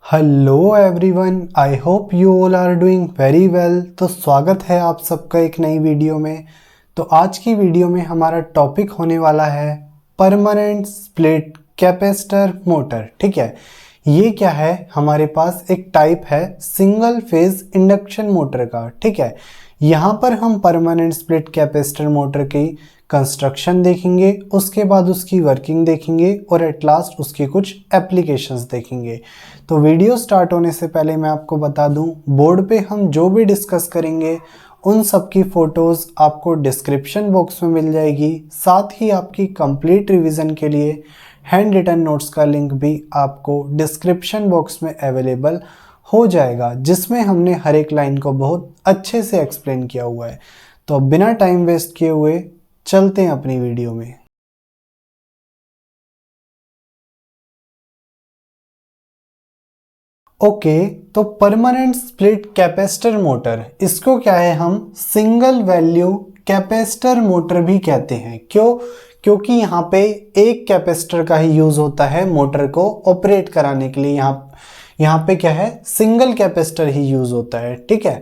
Hello everyone, I hope you all are doing very well. तो स्वागत है आप सबका एक नई वीडियो में। तो आज की वीडियो में हमारा टॉपिक होने वाला है परमानेंट स्प्लिट कैपेसिटर मोटर। ठीक है, ये क्या है, हमारे पास एक टाइप है सिंगल फेज इंडक्शन मोटर का। ठीक है, यहाँ पर हम परमानेंट स्प्लिट कैपेसिटर मोटर की कंस्ट्रक्शन देखेंगे, उसके बाद उसकी वर्किंग देखेंगे और एट लास्ट उसके कुछ एप्लीकेशंस देखेंगे। तो वीडियो स्टार्ट होने से पहले मैं आपको बता दूं, बोर्ड पे हम जो भी डिस्कस करेंगे उन सब की फ़ोटोज़ आपको डिस्क्रिप्शन बॉक्स में मिल जाएगी। साथ ही आपकी कंप्लीट रिवीजन के लिए हैंड रिटन नोट्स का लिंक भी आपको डिस्क्रिप्शन बॉक्स में अवेलेबल हो जाएगा, जिसमें हमने हर एक लाइन को बहुत अच्छे से एक्सप्लेन किया हुआ है। तो बिना टाइम वेस्ट किए हुए चलते हैं अपनी वीडियो में। ओके, तो परमानेंट स्प्लिट कैपेसिटर मोटर, इसको क्या है, हम सिंगल वैल्यू कैपेसिटर मोटर भी कहते हैं। क्यों? क्योंकि यहाँ पे एक कैपेसिटर का ही यूज होता है मोटर को ऑपरेट कराने के लिए। यहाँ पे क्या है, सिंगल कैपेसिटर ही यूज होता है। ठीक है,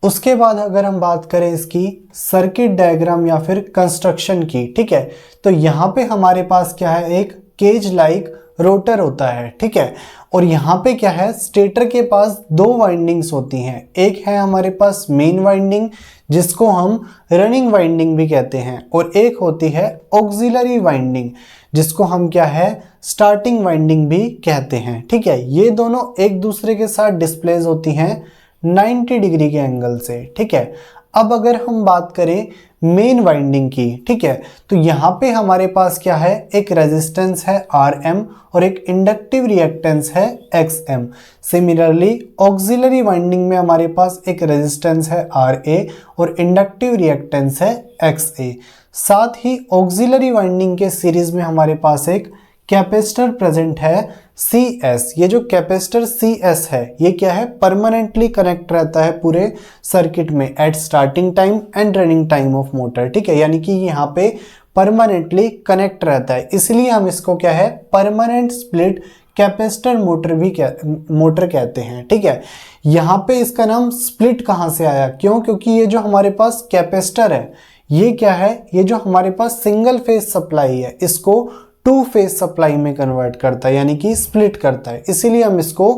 उसके बाद अगर हम बात करें इसकी सर्किट डायग्राम या फिर कंस्ट्रक्शन की, ठीक है, तो यहाँ पे हमारे पास क्या है, एक केज लाइक रोटर होता है। ठीक है, और यहाँ पे क्या है, स्टेटर के पास दो वाइंडिंग्स होती हैं। एक है हमारे पास मेन वाइंडिंग, जिसको हम रनिंग वाइंडिंग भी कहते हैं, और एक होती है ऑक्सिलरी वाइंडिंग, जिसको हम क्या है, स्टार्टिंग वाइंडिंग भी कहते हैं। ठीक है, ये दोनों एक दूसरे के साथ डिस्प्लेस होती हैं 90 डिग्री के एंगल से। ठीक है, अब अगर हम बात करें मेन वाइंडिंग की, ठीक है, तो यहाँ पे हमारे पास क्या है, एक रेजिस्टेंस है Rm और एक इंडक्टिव रिएक्टेंस है Xm। सिमिलरली ऑक्सिलरी वाइंडिंग में हमारे पास एक रेजिस्टेंस है Ra और इंडक्टिव रिएक्टेंस है Xa। साथ ही ऑक्सिलरी वाइंडिंग के सीरीज में हमारे पास एक कैपेसिटर प्रेजेंट है Cs। ये जो कैपेसिटर Cs है, ये क्या है, परमानेंटली कनेक्ट रहता है पूरे सर्किट में at starting time and running time of motor. ठीक है, यानी कि यहाँ पे परमानेंटली कनेक्ट रहता है, इसलिए हम इसको क्या है, परमानेंट स्प्लिट कैपेसिटर मोटर कहते हैं। ठीक है, यहाँ पे इसका नाम स्प्लिट कहाँ से आया? क्यों? क्योंकि ये जो हमारे पास कैपेसिटर है, ये क्या है, ये जो हमारे पास सिंगल फेज सप्लाई है, इसको टू फेज सप्लाई में कन्वर्ट करता है, यानी कि स्प्लिट करता है। इसीलिए हम इसको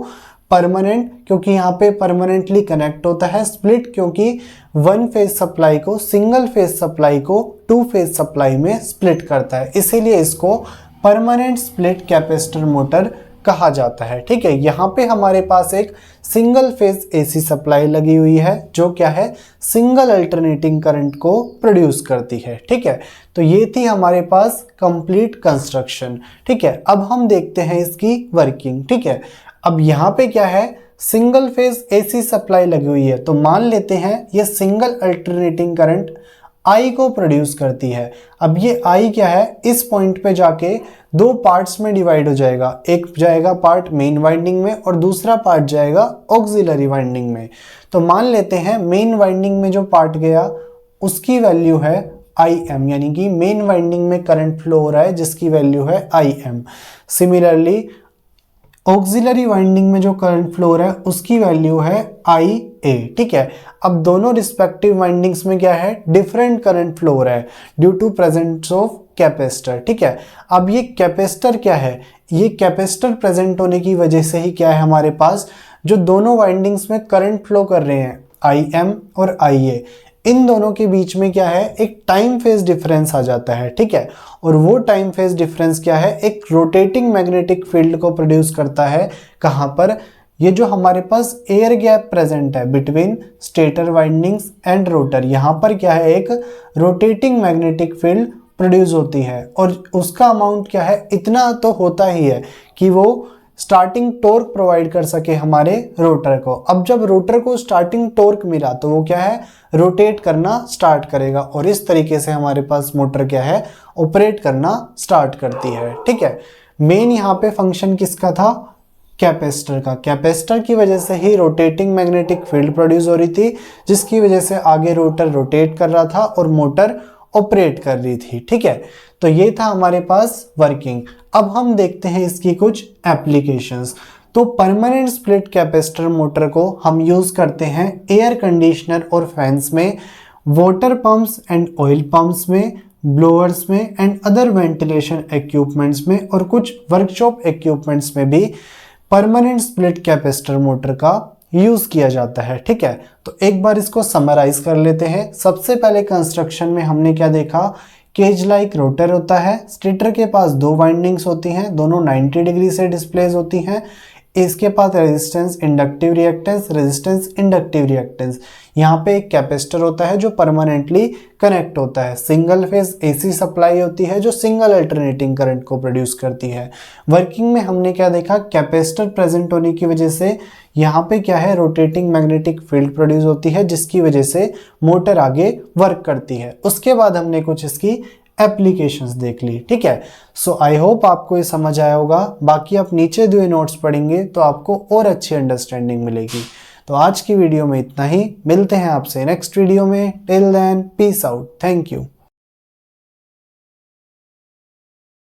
परमानेंट, क्योंकि यहाँ पे परमानेंटली कनेक्ट होता है, स्प्लिट क्योंकि वन फेज सप्लाई को, सिंगल फेज सप्लाई को टू फेज सप्लाई में स्प्लिट करता है, इसीलिए इसको परमानेंट स्प्लिट कैपेसिटर मोटर कहा जाता है। ठीक है, यहाँ पे हमारे पास एक सिंगल फेज एसी सप्लाई लगी हुई है, जो क्या है, सिंगल अल्टरनेटिंग करंट को प्रोड्यूस करती है। ठीक है, तो ये थी हमारे पास कंप्लीट कंस्ट्रक्शन। ठीक है, अब हम देखते हैं इसकी वर्किंग। ठीक है, अब यहाँ पे क्या है, सिंगल फेज एसी सप्लाई लगी हुई है, तो मान लेते हैं ये सिंगल अल्टरनेटिंग करंट I को प्रोड्यूस करती है। अब ये I क्या है, इस पॉइंट पे जाके दो पार्ट्स में डिवाइड हो जाएगा। एक जाएगा पार्ट मेन वाइंडिंग में और दूसरा पार्ट जाएगा ऑक्सिलरी वाइंडिंग में। तो मान लेते हैं मेन वाइंडिंग में जो पार्ट गया उसकी वैल्यू है IM, यानी कि मेन वाइंडिंग में करंट फ्लो हो रहा है जिसकी वैल्यू है IM। सिमिलरली ऑक्सिलरी वाइंडिंग में जो करंट फ्लो हो रहा है उसकी वैल्यू है IA। ठीक है, अब दोनों रिस्पेक्टिव वाइंडिंग्स में क्या है, डिफरेंट करंट फ्लो हो रहा है due to presence of capacitor. ठीक है, अब ये कैपेसिटर क्या है, ये कैपेसिटर प्रेजेंट होने की वजह से ही क्या है, हमारे पास जो दोनों वाइंडिंग्स में करंट फ्लो कर रहे हैं IM और IA, इन दोनों के बीच में क्या है, एक टाइम फेज डिफरेंस आ जाता है। ठीक है, और वो टाइम फेज डिफरेंस क्या है, एक रोटेटिंग मैग्नेटिक फील्ड को प्रोड्यूस करता है। कहाँ पर? ये जो हमारे पास एयर गैप प्रेजेंट है between stator windings and rotor, यहाँ पर क्या है, एक रोटेटिंग मैग्नेटिक फील्ड प्रोड्यूस होती है, और उसका अमाउंट क्या है, इतना तो होता ही है कि वो स्टार्टिंग टॉर्क प्रोवाइड कर सके हमारे रोटर को। अब जब रोटर को स्टार्टिंग टॉर्क मिला तो वो क्या है, रोटेट करना स्टार्ट करेगा, और इस तरीके से हमारे पास मोटर क्या है, ऑपरेट करना स्टार्ट करती है। ठीक है, मेन यहाँ पे फंक्शन किसका था, कैपेसिटर का। कैपेसिटर की वजह से ही रोटेटिंग मैग्नेटिक फील्ड प्रोड्यूस हो रही थी, जिसकी वजह से आगे रोटर रोटेट कर रहा था और मोटर ऑपरेट कर रही थी। ठीक है, तो ये था हमारे पास वर्किंग। अब हम देखते हैं इसकी कुछ एप्लीकेशंस। तो परमानेंट स्प्लिट कैपेसिटर मोटर को हम यूज करते हैं एयर कंडीशनर और फैंस में, water pumps and oil pumps में, ब्लोअर्स में एंड अदर वेंटिलेशन इक्विपमेंट्स में, और कुछ वर्कशॉप इक्विपमेंट्स में भी परमानेंट स्प्लिट कैपेसिटर मोटर का यूज किया जाता है। ठीक है, तो एक बार इसको समराइज कर लेते हैं। सबसे पहले कंस्ट्रक्शन में हमने क्या देखा, केज लाइक रोटर होता है, स्टेटर के पास दो वाइंडिंग्स होती हैं, दोनों 90 डिग्री से डिस्प्लेस होती हैं। इसके पास resistance inductive reactance, resistance inductive reactance. यहाँ पे एक कैपेसिटर होता है जो परमानेंटली कनेक्ट होता है। सिंगल फेज एसी सप्लाई होती है जो सिंगल अल्टरनेटिंग करंट को प्रोड्यूस करती है। वर्किंग में हमने क्या देखा, कैपेसिटर प्रेजेंट होने की वजह से यहाँ पे क्या है, रोटेटिंग मैग्नेटिक फील्ड प्रोड्यूस होती है जिसकी वजह से मोटर आगे वर्क करती है। उसके बाद हमने कुछ इसकी एप्लीकेशंस देख ली। ठीक है, सो आई होप आपको ये समझ आया होगा। बाकी आप नीचे दिए नोट्स पढ़ेंगे तो आपको और अच्छी अंडरस्टैंडिंग मिलेगी। तो आज की वीडियो में इतना ही, मिलते हैं आपसे नेक्स्ट वीडियो में। Till then peace out, thank you.